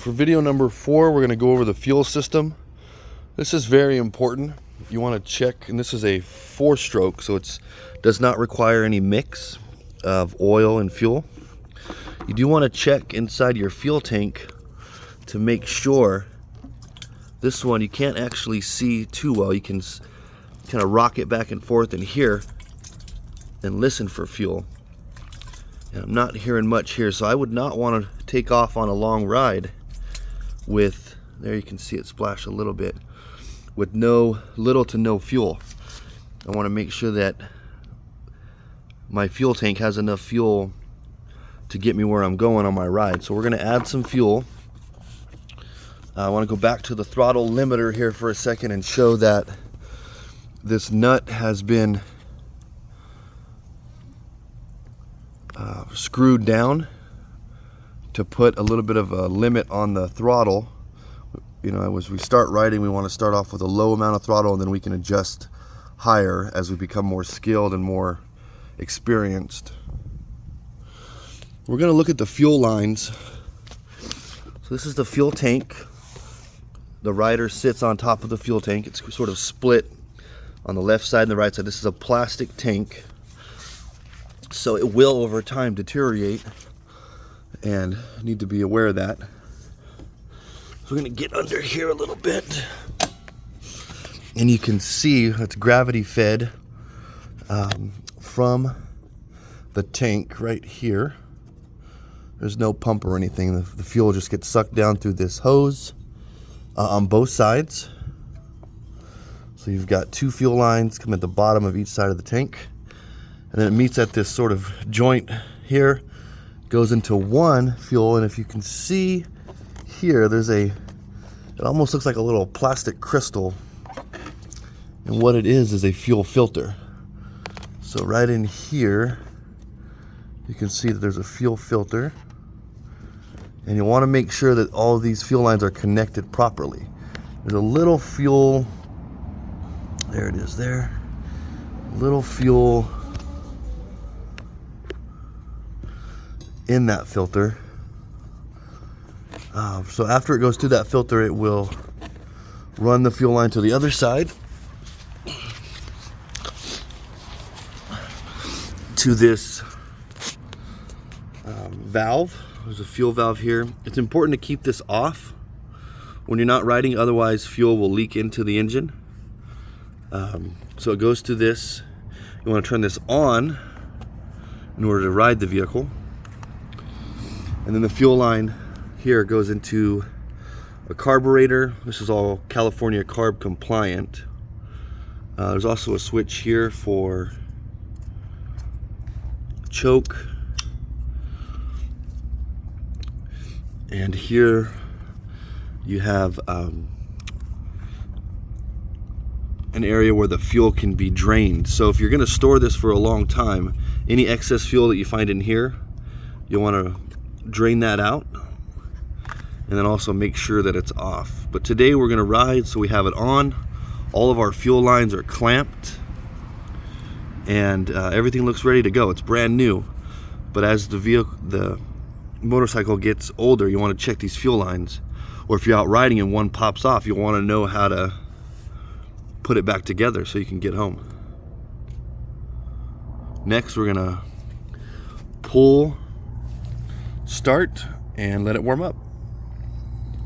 For video number 4, we're going to go over the fuel system. This is very important. You want to check, and this is a 4-stroke, so it does not require any mix of oil and fuel. You do want to check inside your fuel tank to make sure. This one you can't actually see too well. You can kind of rock it back and forth and hear and listen for fuel. And I'm not hearing much here, so I would not want to take off on a long ride with, there you can see it splash a little bit, with little to no fuel. I want to make sure that my fuel tank has enough fuel to get me where I'm going on my ride. So we're going to add some fuel. I want to go back to the throttle limiter here for a second and show that this nut has been screwed down to put a little bit of a limit on the throttle. You know, as we start riding, we want to start off with a low amount of throttle, and then we can adjust higher as we become more skilled and more experienced. We're going to look at the fuel lines. So this is the fuel tank. The rider sits on top of the fuel tank. It's sort of split on the left side and the right side. This is a plastic tank, so it will over time deteriorate, and you need to be aware of that. So we're going to get under here a little bit, and you can see it's gravity fed from the tank right here. There's no pump or anything. The fuel just gets sucked down through this hose on both sides. So you've got 2 fuel lines come at the bottom of each side of the tank, and then it meets at this sort of joint here, goes into one fuel. And if you can see here, there's it almost looks like a little plastic crystal, and what it is a fuel filter. So right in here you can see that there's a fuel filter, and you want to make sure that all of these fuel lines are connected properly. There's a little fuel, there it is there, little fuel in that filter. So after it goes through that filter, it will run the fuel line to the other side to this valve. There's a fuel valve here. It's important to keep this off when you're not riding, otherwise fuel will leak into the engine. So it goes to this. You want to turn this on in order to ride the vehicle. And then the fuel line here goes into a carburetor. This is all California Carb compliant. There's also a switch here for choke. And here you have an area where the fuel can be drained. So if you're going to store this for a long time, any excess fuel that you find in here, you'll want to drain that out, and then also make sure that it's off. But today we're going to ride, so we have it on. All of our fuel lines are clamped, and everything looks ready to go. It's brand new. But as the motorcycle gets older, you want to check these fuel lines, or if you're out riding and one pops off, you want to know how to put it back together so you can get home. Next, we're gonna pull start and let it warm up.